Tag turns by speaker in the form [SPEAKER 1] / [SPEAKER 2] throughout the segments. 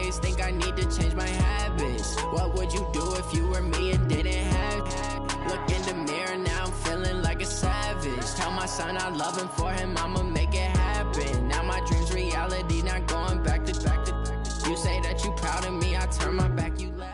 [SPEAKER 1] days, think I need to change my habits. What would you do if you were me and didn't have? Look in the mirror, now I'm feeling like a savage. Tell my son I love him, for him I'ma make it happen. Now my dream's reality, not going back to. You say that you proud of me, I turn my back, you laugh.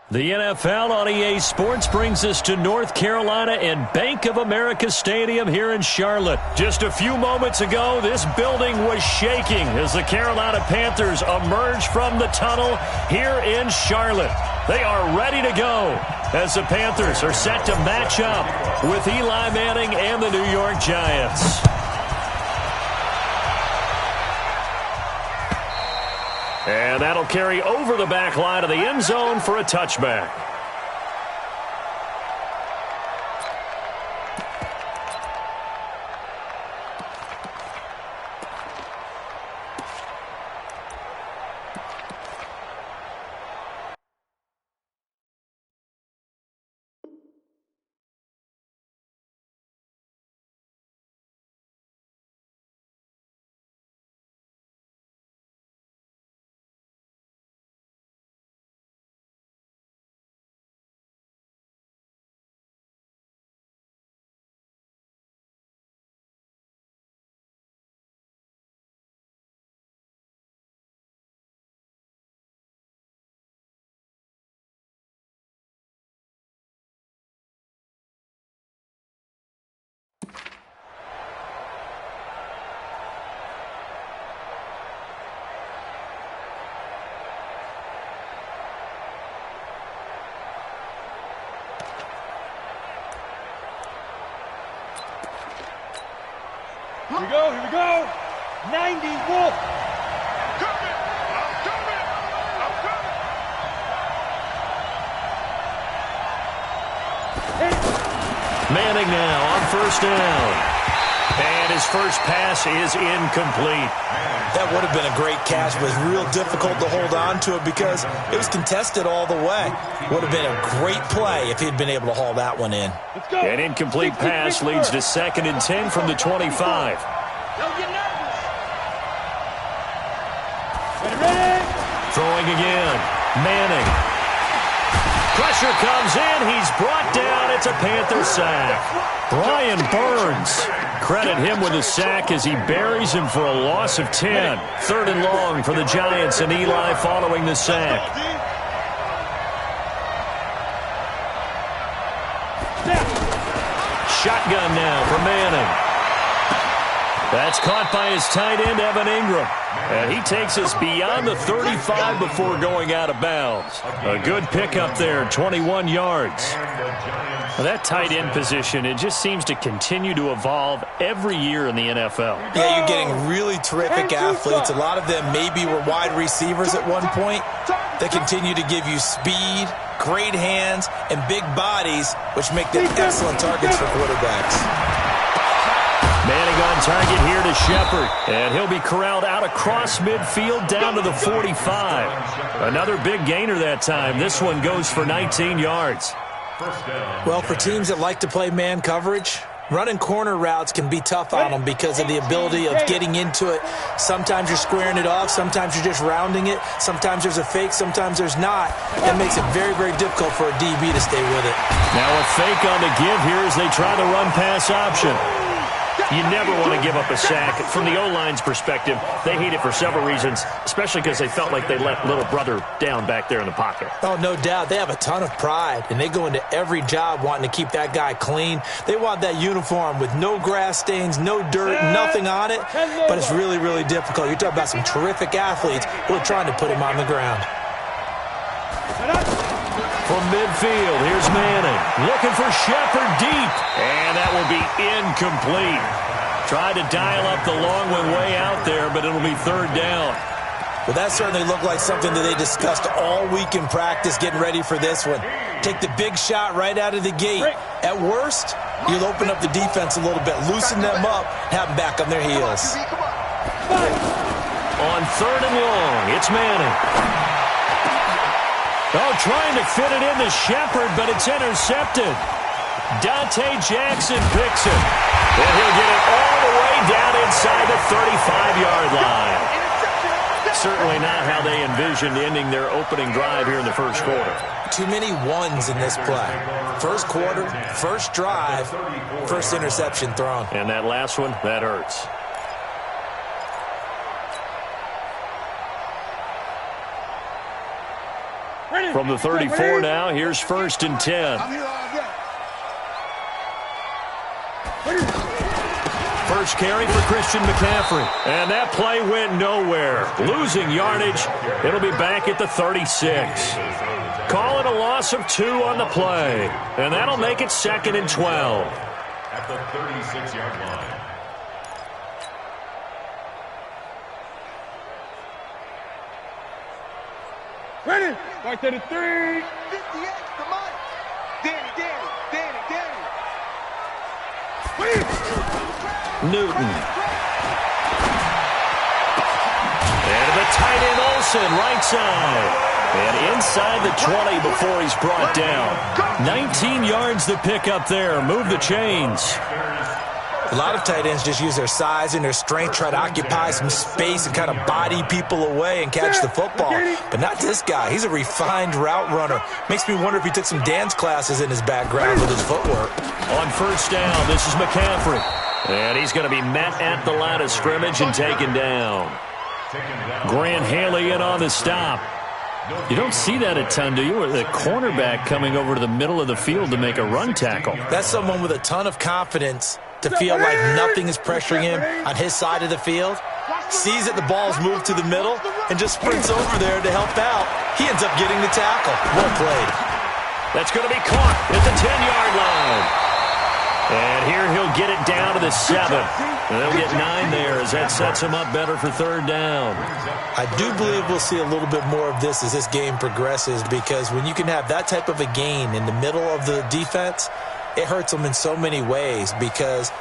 [SPEAKER 2] The NFL on EA Sports brings us to North Carolina and Bank of America Stadium here in Charlotte. Just a few moments ago, this building was shaking as the Carolina Panthers emerge from the tunnel here in Charlotte. They are ready to go as the Panthers are set to match up with Eli Manning and the New York Giants. And that'll carry over the back line of the end zone for a touchback.
[SPEAKER 3] Here we go. 90 Wolf.
[SPEAKER 2] Manning now on first down. And his first pass is incomplete.
[SPEAKER 4] That would have been a great catch, but it was real difficult to hold on to it because it was contested all the way. Would have been a great play if he'd been able to haul that one in.
[SPEAKER 2] An incomplete pass leads to 2nd and 10 from the 25. Throwing again. Manning. Pressure comes in. He's brought down. It's a Panther sack. Brian Burns. Credit him with a sack as he buries him for a loss of 10. 3rd and long for the Giants, and Eli following the sack. Shotgun now for Manning. That's caught by his tight end, Evan Ingram. And he takes us beyond the 35 before going out of bounds. A good pickup there, 21 yards. Well, that tight end position, it just seems to continue to evolve every year in the NFL.
[SPEAKER 4] Yeah, you're getting really terrific athletes. A lot of them maybe were wide receivers at one point. They continue to give you speed, great hands, and big bodies, which make them excellent targets for quarterbacks.
[SPEAKER 2] Manning on target here to Shepard, and he'll be corralled out across midfield down to the 45. Another big gainer that time. This one goes for 19 yards.
[SPEAKER 4] Well, for teams that like to play man coverage, running corner routes can be tough on them because of the ability of getting into it. Sometimes you're squaring it off. Sometimes you're just rounding it. Sometimes there's a fake. Sometimes there's not. That makes it very, very difficult for a DB to stay with it.
[SPEAKER 2] Now a fake on the give here as they try the run-pass option. You never want to give up a sack. From the O-line's perspective, they hate it for several reasons, especially because they felt like they let little brother down back there in the pocket.
[SPEAKER 4] Oh, no doubt. They have a ton of pride, and they go into every job wanting to keep that guy clean. They want that uniform with no grass stains, no dirt, nothing on it, but it's really, really difficult. You're talking about some terrific athletes who are trying to put him on the ground.
[SPEAKER 2] From midfield, here's Manning. Looking for Shepard deep. And that will be incomplete. Tried to dial up the long one way out there, but it'll be 3rd down.
[SPEAKER 4] Well, that certainly looked like something that they discussed all week in practice getting ready for this one. Take the big shot right out of the gate. At worst, you'll open up the defense a little bit, loosen them up, have them back on their heels.
[SPEAKER 2] On 3rd and long, it's Manning. Oh, trying to fit it into Shepard, but it's intercepted. Dante Jackson picks it. And he'll get it all the way down inside the 35-yard line. certainly not how they envisioned ending their opening drive here in the first quarter.
[SPEAKER 4] Too many ones in this play. First quarter, first drive, first interception thrown.
[SPEAKER 2] And that last one, that hurts. From the 34 now, here's 1st and 10. First carry for Christian McCaffrey. And that play went nowhere. Losing yardage. It'll be back at the 36. Call it a loss of 2 on the play. And that'll make it 2nd and 12.
[SPEAKER 5] At the 36-yard line.
[SPEAKER 3] Ready? Back to the 3.
[SPEAKER 6] 58, come on. Danny.
[SPEAKER 2] Newton. And the tight end Olsen, right side. And inside the 20 before he's brought down. 19 yards to pick up there. Move the chains.
[SPEAKER 4] A lot of tight ends just use their size and their strength, try to occupy some space and kind of body people away and catch the football. But not this guy. He's a refined route runner. Makes me wonder if he took some dance classes in his background with his footwork.
[SPEAKER 2] On first down, this is McCaffrey. And he's going to be met at the line of scrimmage and taken down. Grant Haley in on the stop. You don't see that a ton, do you? The cornerback coming over to the middle of the field to make a run tackle.
[SPEAKER 4] That's someone with a ton of confidence to feel like nothing is pressuring him on his side of the field. Sees that the ball's moved to the middle and just sprints over there to help out. He ends up getting the tackle. Well played.
[SPEAKER 2] That's going to be caught at the 10-yard line. And here he'll get it down to the 7. And they'll get 9 there as that sets him up better for 3rd down.
[SPEAKER 4] I do believe we'll see a little bit more of this as this game progresses, because when you can have that type of a gain in the middle of the defense, it hurts them in so many ways, because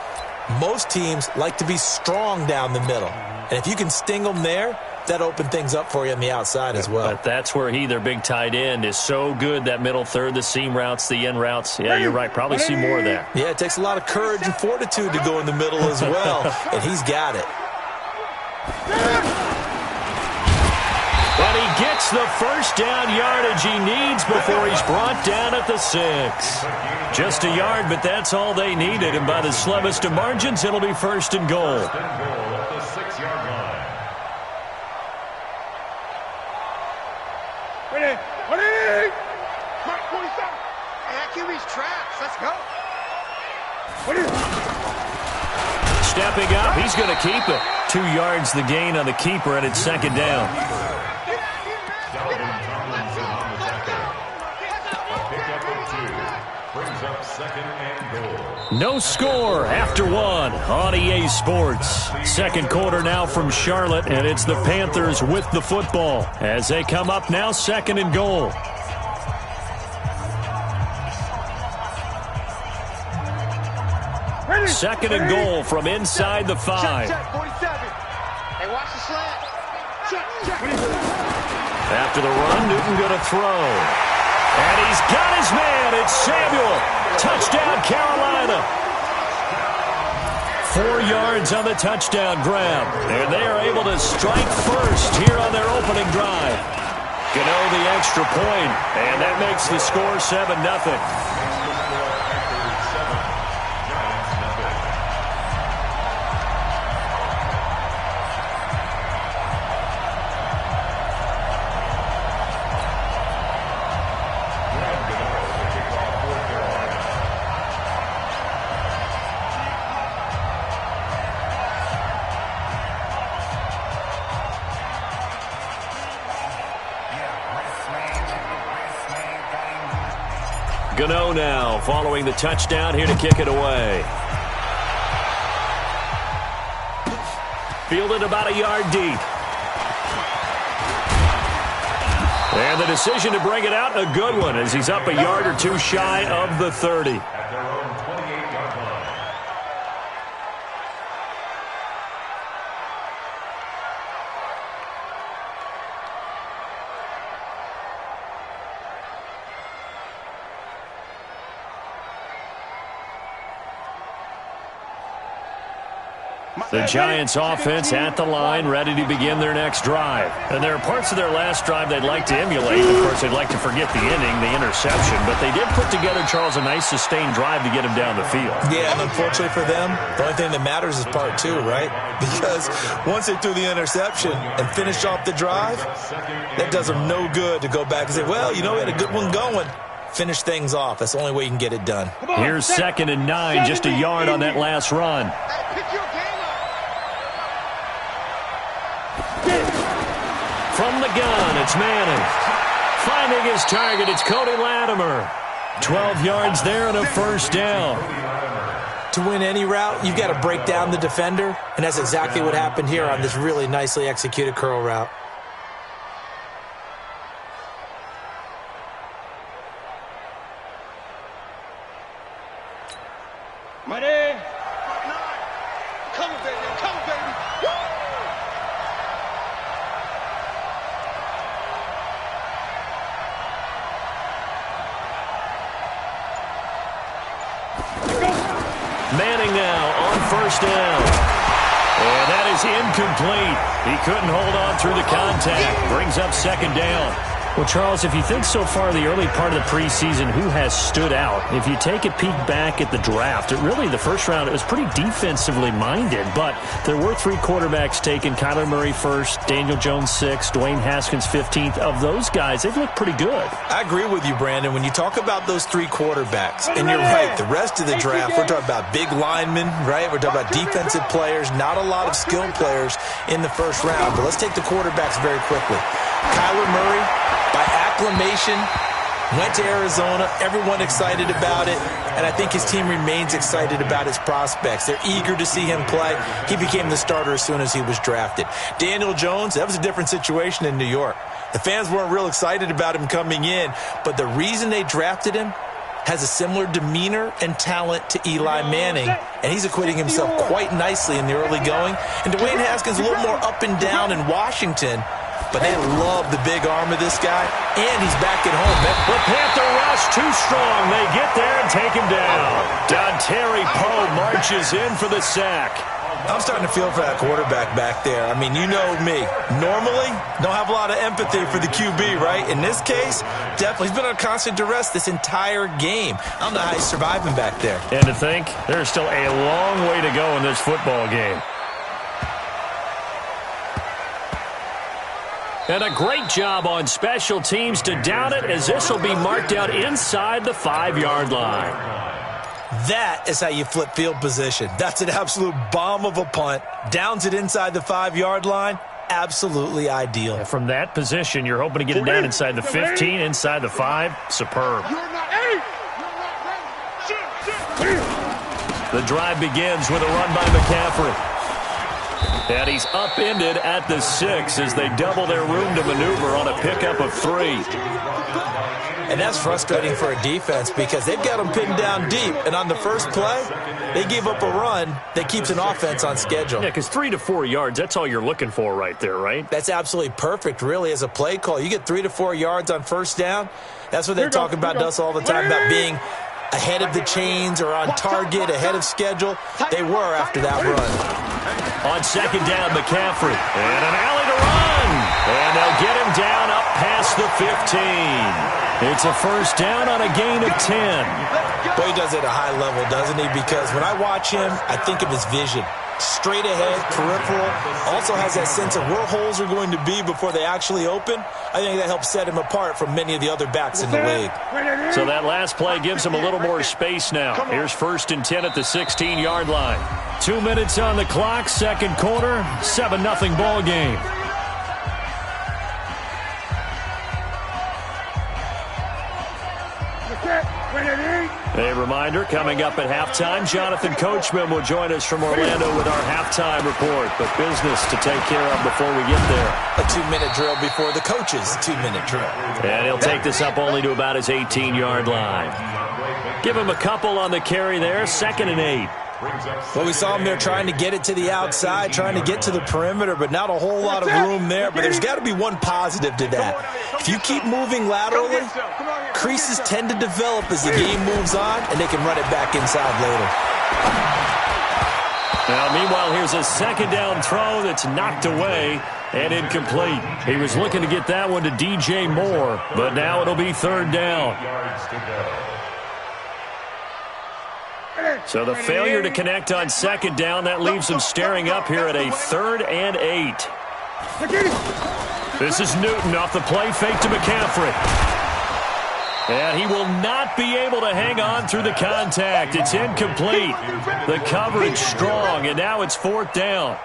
[SPEAKER 4] most teams like to be strong down the middle. And if you can sting them there, that opens things up for you on the outside as well.
[SPEAKER 2] But that's where their big tight end, is so good, that middle third, the seam routes, the in routes. Yeah, you're right. Probably see more of that.
[SPEAKER 4] Yeah, it takes a lot of courage and fortitude to go in the middle as well, and he's got it.
[SPEAKER 2] But he gets the first down yardage he needs before he's brought down at the 6. Just a yard, but that's all they needed. And by the slimmest of margins, it'll be 1st and goal.
[SPEAKER 5] At the 6-yard line.
[SPEAKER 3] Ready?
[SPEAKER 6] Mark 47. Hey, that QB's traps. Let's go.
[SPEAKER 2] Stepping up, he's going to keep it. 2 yards the gain on the keeper, and it's 2nd down. No score after 1 on EA Sports. 2nd quarter now from Charlotte, and it's the Panthers with the football as they come up now 2nd and goal. Second and goal from inside the 5.
[SPEAKER 6] Check, 47. Hey, watch the slant. Check.
[SPEAKER 2] After the run, Newton going to throw. And he's got his man. It's Samuel. Touchdown, Carolina. 4 yards on the touchdown grab. And they are able to strike first here on their opening drive. Gano the extra point, and that makes the score 7-0. Gano now following the touchdown here to kick it away. Fielded about a yard deep. And the decision to bring it out, a good one, as he's up a yard or 2 shy of the 30.
[SPEAKER 5] At their own 28-yard line.
[SPEAKER 2] The Giants offense at the line, ready to begin their next drive. And there are parts of their last drive they'd like to emulate. Of course, they'd like to forget the inning, the interception. But they did put together, Charles, a nice sustained drive to get him down the field.
[SPEAKER 4] Yeah, and unfortunately for them, the only thing that matters is part two, right? Because once they threw the interception and finished off the drive, that does them no good to go back and say, well, you know, we had a good one going. Finish things off. That's the only way you can get it done.
[SPEAKER 2] Here's 2nd and 9, just a yard on that last run. From the gun, it's Manning. Finding his target, it's Cody Latimer. 12 yards there and a first down.
[SPEAKER 4] To win any route, you've got to break down the defender, and that's exactly what happened here on this really nicely executed curl route.
[SPEAKER 3] Ready? Come on, baby. Come on, baby. Woo!
[SPEAKER 2] Manning now on first down. And that is incomplete. He couldn't hold on through the contact. Brings up 2nd down. Well, Charles, if you think so far the early part of the preseason, who has stood out? If you take a peek back at the draft, the first round, it was pretty defensively minded, but there were 3 quarterbacks taken. Kyler Murray first, Daniel Jones 6th, Dwayne Haskins 15th. Of those guys, they've looked pretty good.
[SPEAKER 4] I agree with you, Brandon. When you talk about those 3 quarterbacks, and you're right, the rest of the draft, we're talking about big linemen, right? We're talking about defensive players, not a lot of skilled players in the first round. But let's take the quarterbacks very quickly. Kyler Murray, by acclamation, went to Arizona. Everyone excited about it. And I think his team remains excited about his prospects. They're eager to see him play. He became the starter as soon as he was drafted. Daniel Jones, that was a different situation in New York. The fans weren't real excited about him coming in. But the reason they drafted him has a similar demeanor and talent to Eli Manning. And he's acquitting himself quite nicely in the early going. And Dwayne Haskins a little more up and down in Washington. But they love the big arm of this guy, and he's back at home.
[SPEAKER 2] The Panther rush too strong. They get there and take him down. Dontari Poe marches in for the sack.
[SPEAKER 4] I'm starting to feel for that quarterback back there. I mean, you know me. Normally, don't have a lot of empathy for the QB, right? In this case, definitely. He's been on constant duress this entire game. I don't know how he's surviving back there.
[SPEAKER 2] And to think, there's still a long way to go in this football game. And a great job on special teams to down it, as this will be marked out inside the 5-yard line.
[SPEAKER 4] That is how you flip field position. That's an absolute bomb of a punt. Downs it inside the 5-yard line. Absolutely ideal.
[SPEAKER 2] And from that position, you're hoping to get it down inside the 15, inside the 5. Superb. The drive begins with a run by McCaffrey. And he's upended at the 6 as they double their room to maneuver on a pickup of 3.
[SPEAKER 4] And that's frustrating for a defense because they've got them pinned down deep. And on the first play, they give up a run that keeps an offense on schedule.
[SPEAKER 2] Yeah, because 3 to 4 yards, that's all you're looking for right there, right?
[SPEAKER 4] That's absolutely perfect, really, as a play call. You get 3 to 4 yards on first down. That's what they talk about to us all the time, about being ahead of the chains or on target, ahead of schedule. They were after that run.
[SPEAKER 2] On 2nd down, McCaffrey. And an alley to run. And they'll get him down up past the 15. It's a first down on a gain of 10.
[SPEAKER 4] Boy, he does it at a high level, doesn't he? Because when I watch him, I think of his vision. Straight ahead, peripheral. Also has that sense of where holes are going to be before they actually open. I think that helps set him apart from many of the other backs in the league.
[SPEAKER 2] So that last play gives him a little more space now. Here's 1st and 10 at the 16-yard line. 2 minutes on the clock, 2nd quarter, 7-0 ball game. A reminder, coming up at halftime, Jonathan Coachman will join us from Orlando with our halftime report. But business to take care of before we get there.
[SPEAKER 4] A 2-minute drill before the coach's 2-minute drill.
[SPEAKER 2] And he'll take this up only to about his 18-yard line. Give him a couple on the carry there, 2nd and 8.
[SPEAKER 4] Well, we saw him there trying to get it to the outside, trying to get to the perimeter, but not a whole lot of room there. But there's got to be one positive to that. If you keep moving laterally, creases tend to develop as the game moves on, and they can run it back inside later.
[SPEAKER 2] Now, meanwhile, here's a second down throw that's knocked away and incomplete. He was looking to get that one to DJ Moore, but now it'll be third down. So the failure to connect on second down, that leaves him staring up here at a 3rd and 8. This is Newton off the play fake to McCaffrey. And he will not be able to hang on through the contact. It's incomplete. The coverage strong, and now it's 4th down.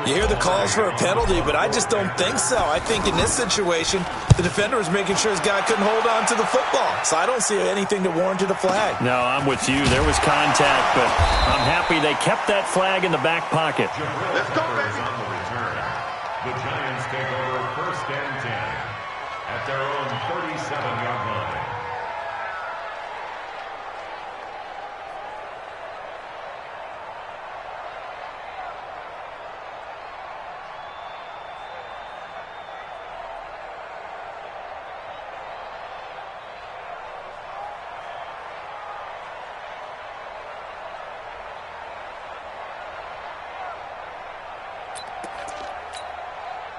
[SPEAKER 4] You hear the calls for a penalty, but I just don't think so. I think in this situation, the defender was making sure his guy couldn't hold on to the football. So I don't see anything that warranted a flag.
[SPEAKER 2] No, I'm with you. There was contact, but I'm happy they kept that flag in the back pocket.
[SPEAKER 3] Let's go, baby.
[SPEAKER 5] On the return, the Giants take over 1st and 10 at their own 37-yard line.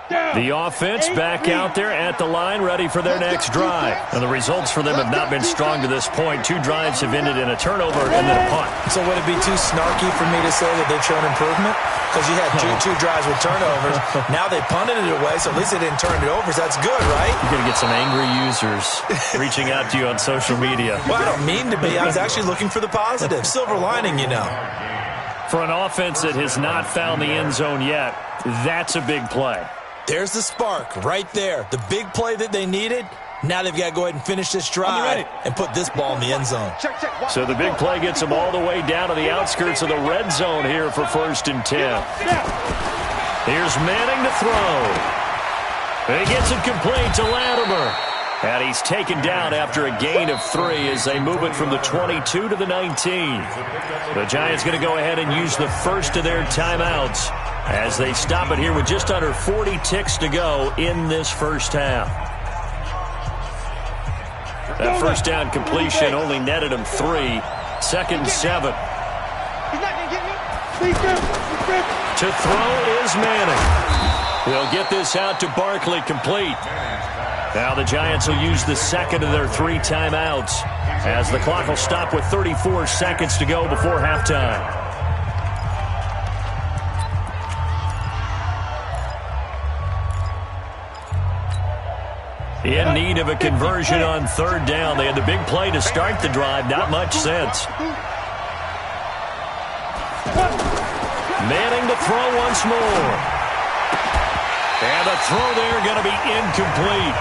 [SPEAKER 2] The offense back out there at the line, ready for their next drive. And the results for them have not been strong to this point. 2 drives have ended in a turnover and then a punt.
[SPEAKER 4] So would it be too snarky for me to say that they've shown improvement? Because you had two drives with turnovers. Now they punted it away, so at least they didn't turn it over. So that's good, right?
[SPEAKER 2] You're going to get some angry users reaching out to you on social media.
[SPEAKER 4] Well, I don't mean to be. I was actually looking for the positive. Silver lining, you know.
[SPEAKER 2] For an offense that has not found the end zone yet, that's a big play.
[SPEAKER 4] There's the spark right there. The big play that they needed. Now they've got to go ahead and finish this drive and put this ball in the end zone.
[SPEAKER 2] So the big play gets them all the way down to the outskirts of the red zone here for 1st and 10. Here's Manning to throw. He gets it complete to Latimer. And he's taken down after a gain of 3 as they move it from the 22 to the 19. The Giants going to go ahead and use the first of their timeouts as they stop it here with just under 40 ticks to go in this first half. That first down completion only netted him 3. 2nd and 7.
[SPEAKER 3] He's not going to get me.
[SPEAKER 2] To throw is Manning. They'll get this out to Barkley, complete. Now the Giants will use the second of their 3 timeouts as the clock will stop with 34 seconds to go before halftime. In need of a conversion on 3rd down. They had the big play to start the drive. Not much sense. Manning to throw once more. And the throw there going to be incomplete.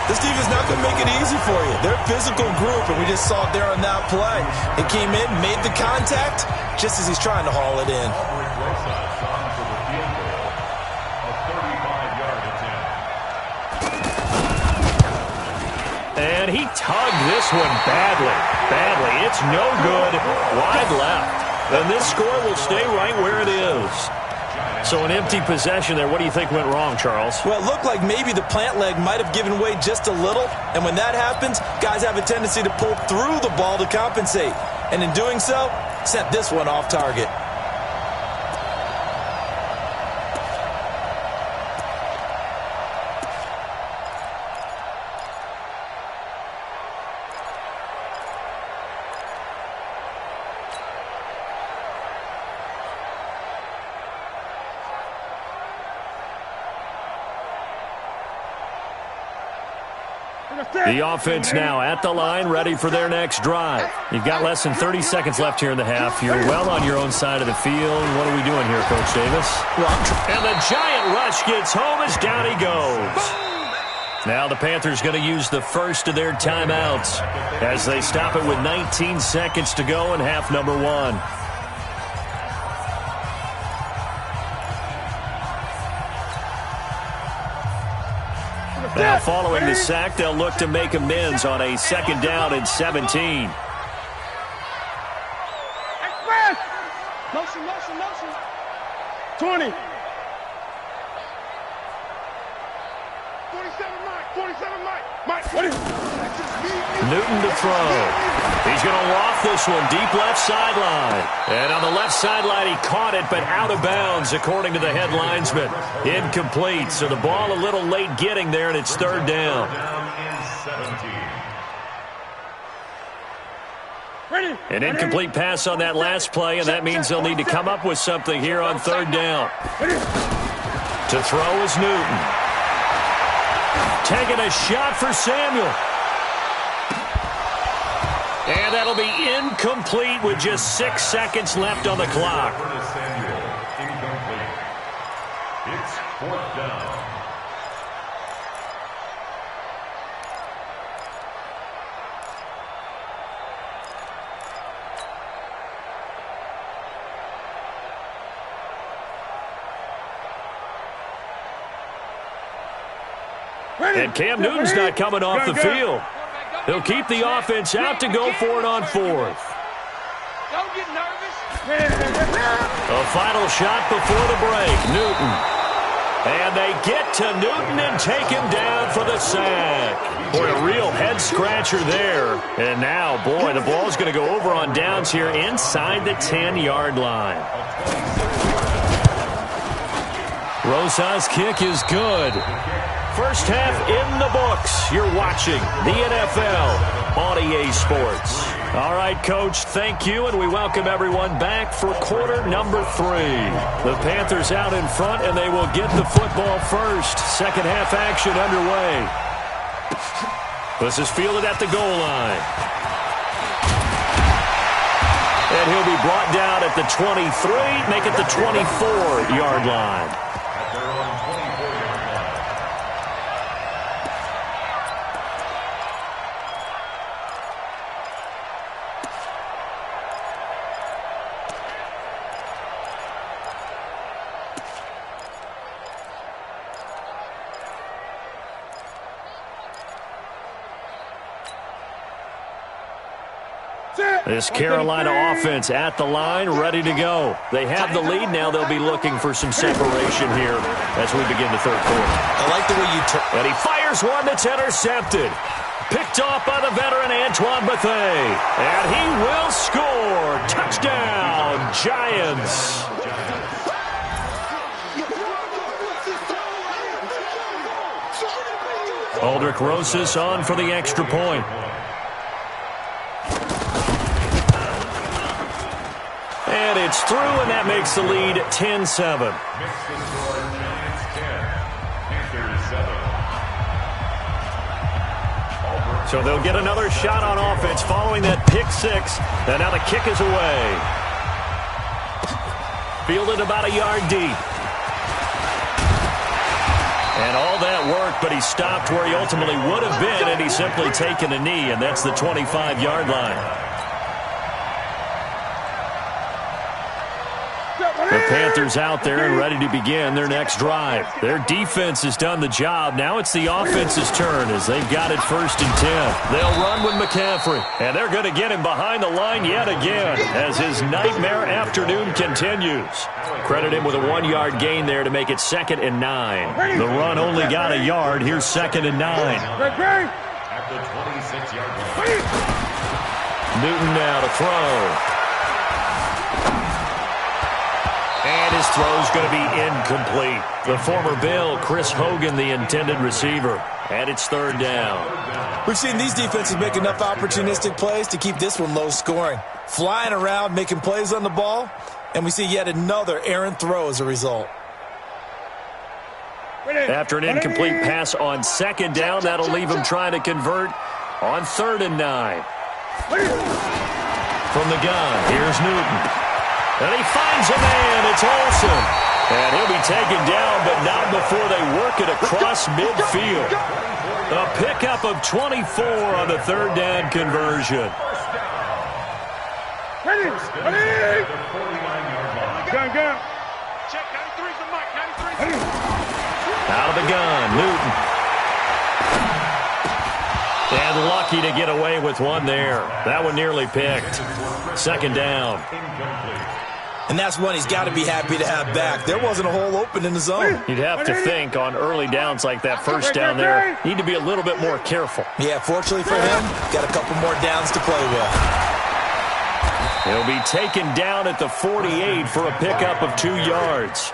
[SPEAKER 4] This defense is not going to make it easy for you. They're a physical group, and we just saw it there on that play. It came in, made the contact, just as he's trying to haul it in.
[SPEAKER 2] And he tugged this one badly. It's no good. Wide left. And this score will stay right where it is. So an empty possession there. What do you think went wrong, Charles?
[SPEAKER 4] Well, it looked like maybe the plant leg might have given way just a little. And when that happens, guys have a tendency to pull through the ball to compensate. And in doing so, sent this one off target.
[SPEAKER 2] The offense now at the line, ready for their next drive. You've got less than 30 seconds left here in the half. You're well on your own side of the field. What are we doing here, Coach Davis? And the giant rush gets home as down he goes. Now the Panthers going to use the first of their timeouts as they stop it with 19 seconds to go in half number 1. Now following the sack, they'll look to make amends on a 2nd down and 17.
[SPEAKER 3] Motion. 20.
[SPEAKER 2] Newton to throw. He's going to loft this one deep left sideline. And on the left sideline, he caught it, but out of bounds, according to the head linesman. Incomplete. So the ball a little late getting there, and it's third down. An incomplete pass on that last play, and that means they'll need to come up with something here on third down. To throw is Newton. Taking a shot for Samuel. And that'll be incomplete with just 6 seconds left on the clock.
[SPEAKER 5] It's fourth down.
[SPEAKER 2] And Cam Newton's not coming off the field. He'll keep the offense out to go for it on fourth.
[SPEAKER 6] Don't get nervous.
[SPEAKER 2] A final shot before the break. Newton. And they get to Newton and take him down for the sack. Boy, a real head-scratcher there. And now, boy, the ball's going to go over on downs here inside the 10-yard line. Rosas' kick is good. First half in the books. You're watching the NFL on EA Sports. All right, Coach, thank you, and we welcome everyone back for quarter number 3. The Panthers out in front, and they will get the football first. Second half action underway. This is fielded at the goal line. And he'll be brought down at the 23, make it the 24-yard line. This Carolina offense at the line, ready to go. They have the lead now. They'll be looking for some separation here as we begin the third quarter.
[SPEAKER 4] I like the way you took.
[SPEAKER 2] And he fires one that's intercepted. Picked off by the veteran Antoine Bethea. And he will score. Touchdown, Giants. Aldrich Rosas on for the extra point. And it's through, and that makes the lead 10-7. So they'll get another shot on offense following that pick six. And now the kick is away. Fielded about a yard deep. And all that work, but he stopped where he ultimately would have been, and he's simply taken a knee, and that's the 25-yard line. The Panthers out there and ready to begin their next drive. Their defense has done the job. Now it's the offense's turn as they've got it 1st and 10. They'll run with McCaffrey, and they're going to get him behind the line yet again as his nightmare afternoon continues. Credit him with a 1-yard gain there to make it 2nd and 9. The run only got a yard. Here's 2nd and 9.
[SPEAKER 5] At the 26-yard line.
[SPEAKER 2] Newton now to throw. And his throw's going to be incomplete. The former Bill, Chris Hogan, the intended receiver. And it's 3rd down.
[SPEAKER 4] We've seen these defenses make enough opportunistic plays to keep this one low scoring. Flying around, making plays on the ball, and we see yet another errant throw as a result.
[SPEAKER 2] After an incomplete pass on 2nd down, that'll leave him trying to convert on 3rd and 9. From the gun, here's Newton. And he finds a man. It's Olsen. And he'll be taken down, but not before they work it across midfield. A pickup of 24 on the 3rd down conversion.
[SPEAKER 3] Ready. Gun. Check 93 for Mike. 93.
[SPEAKER 2] Out of the gun, Newton. And lucky to get away with one there. That one nearly picked. 2nd down.
[SPEAKER 4] And that's one he's got to be happy to have back. There wasn't a hole open in the zone.
[SPEAKER 2] You'd have to think on early downs like that first down there, need to be a little bit more careful.
[SPEAKER 4] Yeah, fortunately for him, got a couple more downs to play with.
[SPEAKER 2] He'll be taken down at the 48 for a pickup of 2 yards.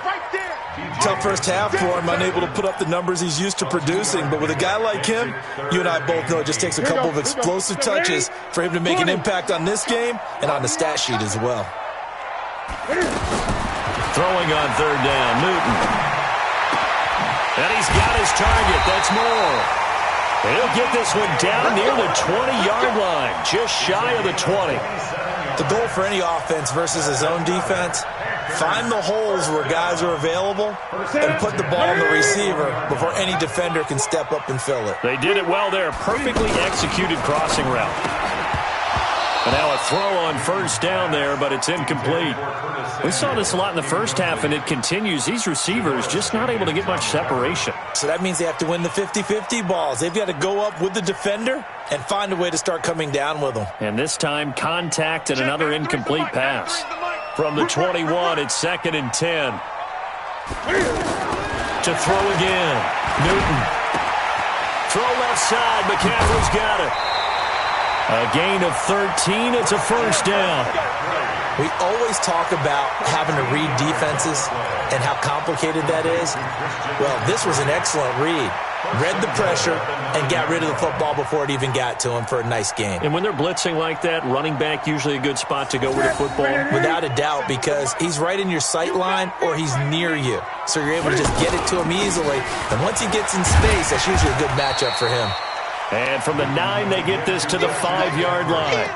[SPEAKER 4] Tough first half for him, unable to put up the numbers he's used to producing. But with a guy like him, you and I both know it just takes a couple of explosive touches for him to make an impact on this game and on the stat sheet as well.
[SPEAKER 2] Throwing on third down, Newton. And he's got his target. That's Moore. He'll get this one down near the 20-yard line, just shy of the 20.
[SPEAKER 4] The goal for any offense versus his own defense, find the holes where guys are available and put the ball in the receiver before any defender can step up and fill it.
[SPEAKER 2] They did it well there. Perfectly executed crossing route. And now a throw on first down there, but it's incomplete. We saw this a lot in the first half, and it continues. These receivers just not able to get much separation.
[SPEAKER 4] So that means they have to win the 50-50 balls. They've got to go up with the defender and find a way to start coming down with them.
[SPEAKER 2] And this time, contact and another incomplete pass. From the 21, it's 2nd and 10. To throw again. Newton. Throw left side. McCaffrey's got it. A gain of 13. It's a first down.
[SPEAKER 4] We always talk about having to read defenses and how complicated that is. Well, this was an excellent read. Read the pressure and got rid of the football before it even got to him for a nice game.
[SPEAKER 2] And when they're blitzing like that, running back usually a good spot to go with the football?
[SPEAKER 4] Without a doubt, because he's right in your sight line or he's near you. So you're able to just get it to him easily. And once he gets in space, that's usually a good matchup for him.
[SPEAKER 2] And from the 9, they get this to the 5-yard line.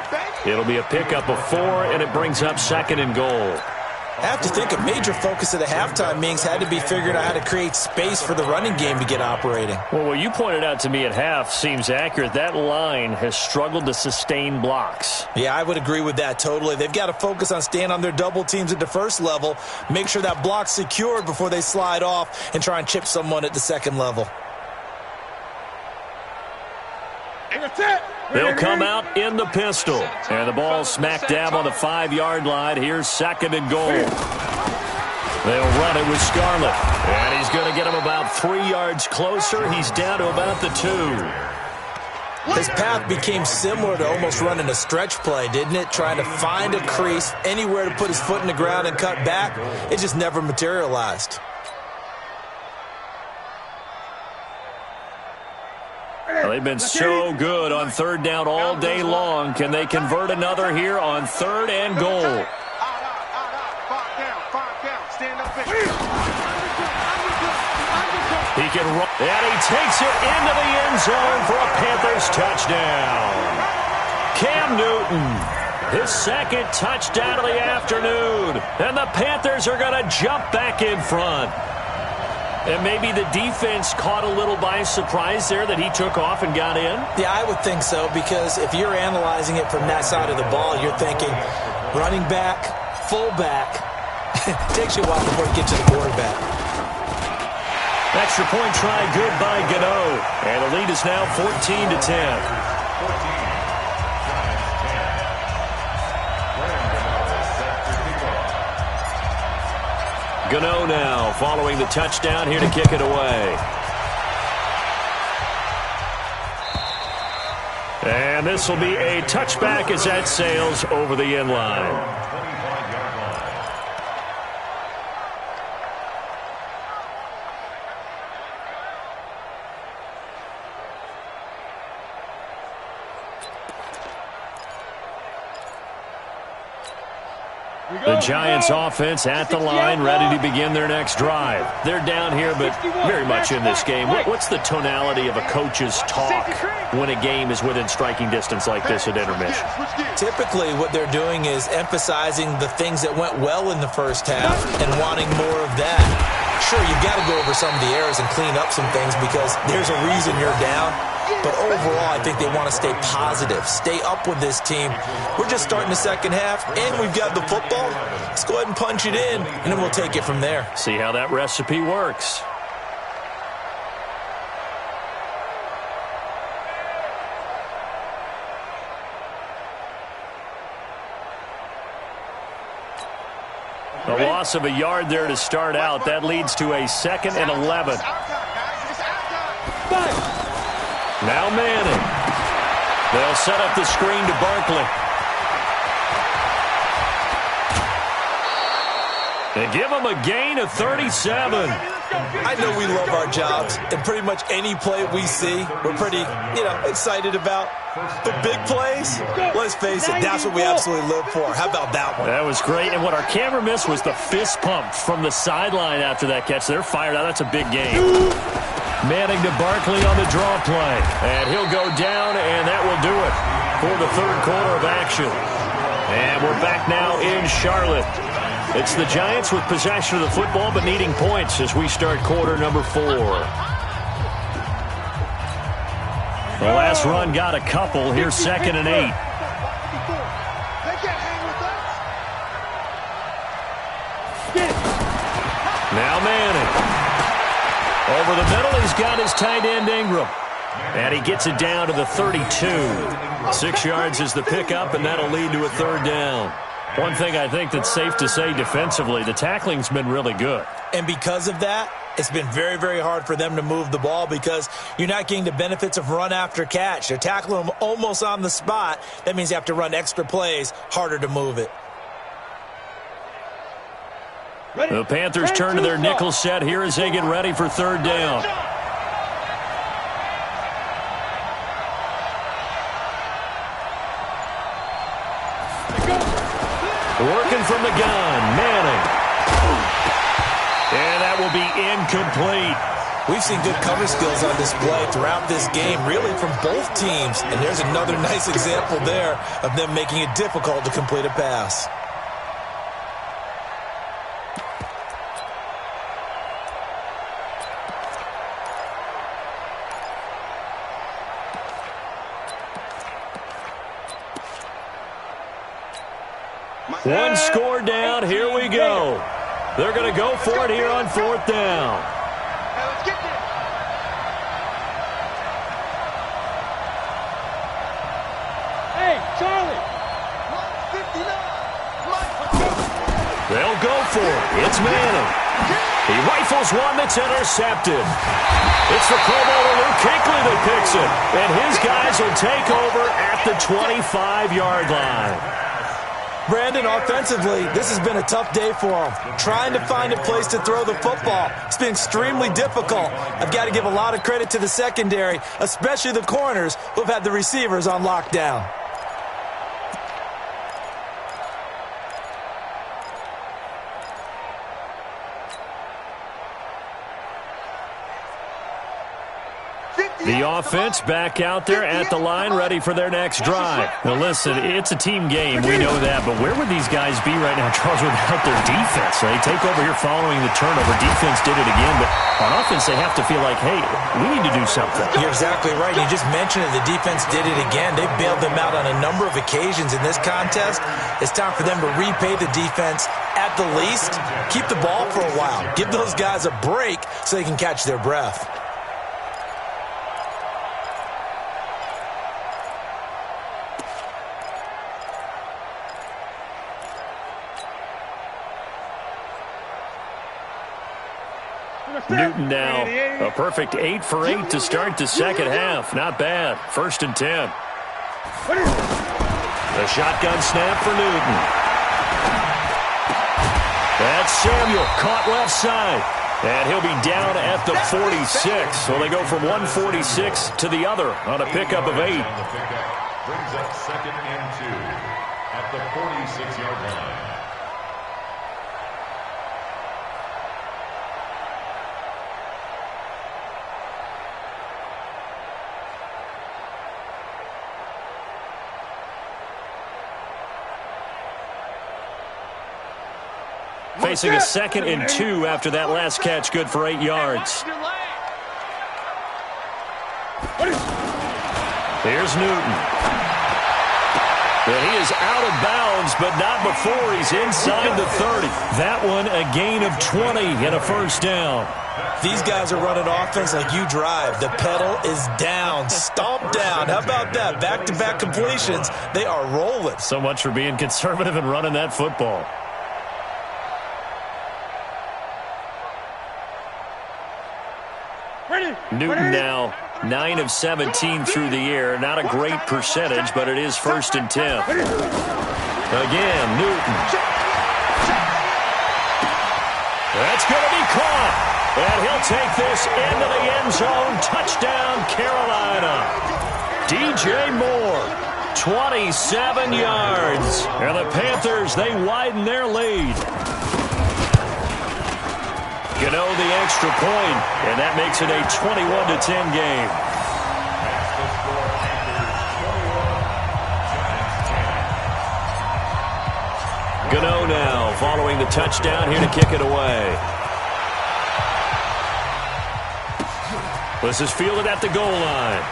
[SPEAKER 2] It'll be a pickup of 4, and it brings up 2nd and goal.
[SPEAKER 4] I have to think a major focus of the halftime meetings had to be figuring out how to create space for the running game to get operating.
[SPEAKER 2] Well, what you pointed out to me at half seems accurate. That line has struggled to sustain blocks.
[SPEAKER 4] Yeah, I would agree with that totally. They've got to focus on staying on their double teams at the first level, make sure that block's secured before they slide off and try and chip someone at the second level.
[SPEAKER 2] They'll come out in the pistol. And the ball smack dab on the 5-yard line. Here's 2nd and goal. They'll run it with Scarlett. And he's going to get him about 3 yards closer. He's down to about the 2.
[SPEAKER 4] His path became similar to almost running a stretch play, didn't it? Trying to find a crease, anywhere to put his foot in the ground and cut back. It just never materialized.
[SPEAKER 2] Well, they've been so good on third down all day long. Can they convert another here on 3rd and goal? He can run, and he takes it into the end zone for a Panthers touchdown. Cam Newton, his 2nd touchdown of the afternoon. And the Panthers are going to jump back in front. And maybe the defense caught a little by surprise there that he took off and got in?
[SPEAKER 4] Yeah, I would think so, because if you're analyzing it from that side of the ball, you're thinking running back, fullback. It takes you a while before you get to the quarterback.
[SPEAKER 2] Extra point try good by Gano. And the lead is now 14-10. Gano now following the touchdown here to kick it away. And this will be a touchback as that sails over the end line. The Giants offense at the line, ready to begin their next drive. They're down here, but very much in this game. What's the tonality of a coach's talk when a game is within striking distance like this at intermission?
[SPEAKER 4] Typically, what they're doing is emphasizing the things that went well in the first half and wanting more of that. Sure, you've got to go over some of the errors and clean up some things because there's a reason you're down. But overall, I think they want to stay positive, stay up with this team. We're just starting the second half, and we've got the football. Let's go ahead and punch it in, and then we'll take it from there.
[SPEAKER 2] See how that recipe works. A loss of a yard there to start out. That leads to a 2nd and 11. Now Manning. They'll set up the screen to Barkley. They give him a gain of 37.
[SPEAKER 4] I know we love our jobs, and pretty much any play we see, we're pretty, excited about. The big plays, let's face it, that's what we absolutely live for. How about that one?
[SPEAKER 2] That was great, and what our camera missed was the fist pump from the sideline after that catch. They're fired out. That's a big game. Manning to Barkley on the draw play, and he'll go down, and that will do it for the third quarter of action. And we're back now in Charlotte. It's the Giants with possession of the football but needing points as we start quarter number 4. The last run got a couple. Here's 2nd and 8. Now Manning. Over the middle, he's got his tight end Ingram. And he gets it down to the 32. 6 yards is the pickup, and that'll lead to a 3rd down. One thing I think that's safe to say defensively, the tackling's been really good.
[SPEAKER 4] And because of that, it's been very, very hard for them to move the ball because you're not getting the benefits of run after catch. They're tackling them almost on the spot. That means you have to run extra plays, harder to move it.
[SPEAKER 2] The Panthers turn to their nickel set here as they get ready for 3rd down. Working from the gun, Manning. And that will be incomplete.
[SPEAKER 4] We've seen good cover skills on display throughout this game, really from both teams. And there's another nice example there of them making it difficult to complete a pass.
[SPEAKER 2] One score down. Here we go. They're going to go for it here on 4th down.
[SPEAKER 3] Hey, Charlie.
[SPEAKER 2] They'll go for it. It's Manning. He rifles one that's intercepted. It's the Pro Bowler Luke Kuechly that picks it. And his guys will take over at the 25-yard line.
[SPEAKER 4] Brandon, offensively, this has been a tough day for them. Trying to find a place to throw the football. It's been extremely difficult. I've got to give a lot of credit to the secondary, especially the corners who have had the receivers on lockdown.
[SPEAKER 2] The offense back out there at the line, ready for their next drive. Now, listen, it's a team game. We know that. But where would these guys be right now, Charles, without their defense? They take over here following the turnover. Defense did it again. But on offense, they have to feel like, hey, we need to do something.
[SPEAKER 4] You're exactly right. You just mentioned it. The defense did it again. They bailed them out on a number of occasions in this contest. It's time for them to repay the defense at the least. Keep the ball for a while. Give those guys a break so they can catch their breath.
[SPEAKER 2] Newton now, a perfect 8 for 8 to start the second half. Not bad. 1st and 10. The shotgun snap for Newton. That's Samuel, caught left side. And he'll be down at the 46. So they go from 146 to the other on a pickup of 8.
[SPEAKER 5] Brings up 2nd and 2 at the 46-yard line.
[SPEAKER 2] Facing a 2nd and 2 after that last catch, good for 8 yards. Here's Newton. But he is out of bounds, but not before he's inside the 30. That one a gain of 20 and a 1st down.
[SPEAKER 4] These guys are running offense like you drive. The pedal is down, stomp down. How about that? Back-to-back completions. They are rolling.
[SPEAKER 2] So much for being conservative and running that football. Newton now 9 of 17 through the air. Not a great percentage, but it is 1st and 10. Again, Newton. That's going to be caught. And he'll take this into the end zone. Touchdown, Carolina. DJ Moore, 27 yards. And the Panthers, they widen their lead. Gano the extra point, and that makes it a 21-10 game. Gano now following the touchdown here to kick it away. This is fielded at the goal line.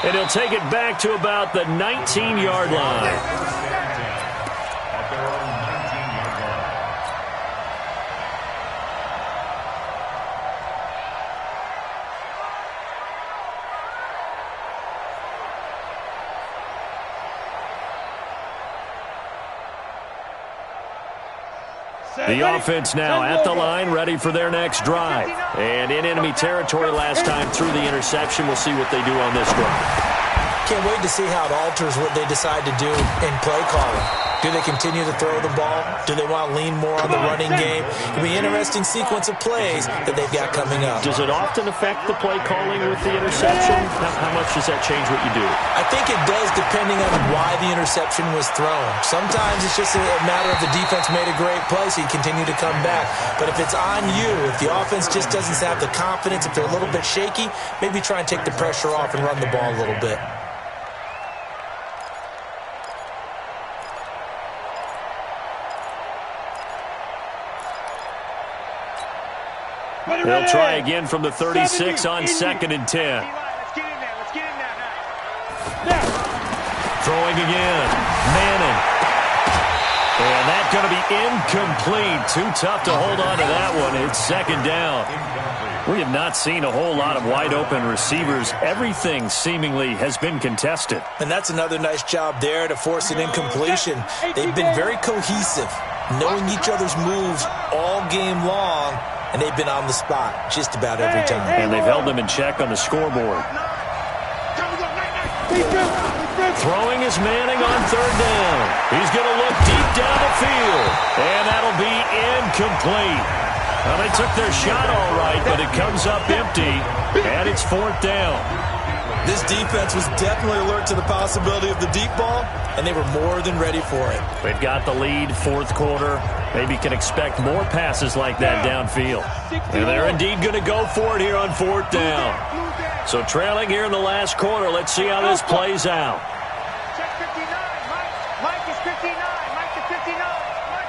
[SPEAKER 2] And he'll take it back to about the 19-yard line. The offense now at the line, ready for their next drive. And in enemy territory last time through the interception. We'll see what they do on this drive.
[SPEAKER 4] Can't wait to see how it alters what they decide to do in play calling. Do they continue to throw the ball? Do they want to lean more on the running game? It'll be an interesting sequence of plays that they've got coming up.
[SPEAKER 2] Does it often affect the play calling with the interception? How much does that change what you do?
[SPEAKER 4] I think it does, depending on why the interception was thrown. Sometimes it's just a matter of the defense made a great play, so you continue to come back. But if it's on you, if the offense just doesn't have the confidence, if they're a little bit shaky, maybe try and take the pressure off and run the ball a little bit.
[SPEAKER 2] They'll try again from the 36 on 2nd and 10.
[SPEAKER 3] Let's get in there. Let's get in there.
[SPEAKER 2] Throwing again. Manning. And that's going to be incomplete. Too tough to hold on to that one. It's 2nd down. We have not seen a whole lot of wide-open receivers. Everything seemingly has been contested.
[SPEAKER 4] And that's another nice job there to force an incompletion. They've been very cohesive, knowing each other's moves all game long, and they've been on the spot just about every time.
[SPEAKER 2] And they've held them in check on the scoreboard. Throwing is Manning on 3rd down. He's going to look deep down the field, and that'll be incomplete. Well, they took their shot all right, but it comes up empty, and it's 4th down.
[SPEAKER 4] This defense was definitely alert to the possibility of the deep ball, and they were more than ready for it.
[SPEAKER 2] They've got the lead, 4th quarter. Maybe can expect more passes like that downfield. And they're indeed going to go for it here on 4th down. So trailing here in the last quarter, let's see how this plays out.
[SPEAKER 3] Check 59. Mike is 59. Mike is 59.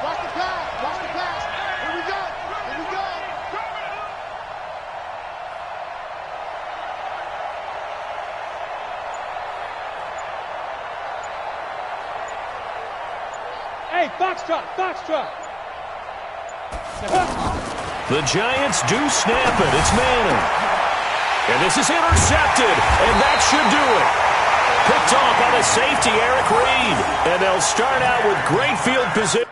[SPEAKER 3] Watch the pass. Watch the pass. Here we go. Here we go. Hey, Foxtrot. Foxtrot.
[SPEAKER 2] The Giants do snap it. It's Manning. And this is intercepted, and that should do it. Picked off by the safety, Eric Reed. And they'll start out with great field position.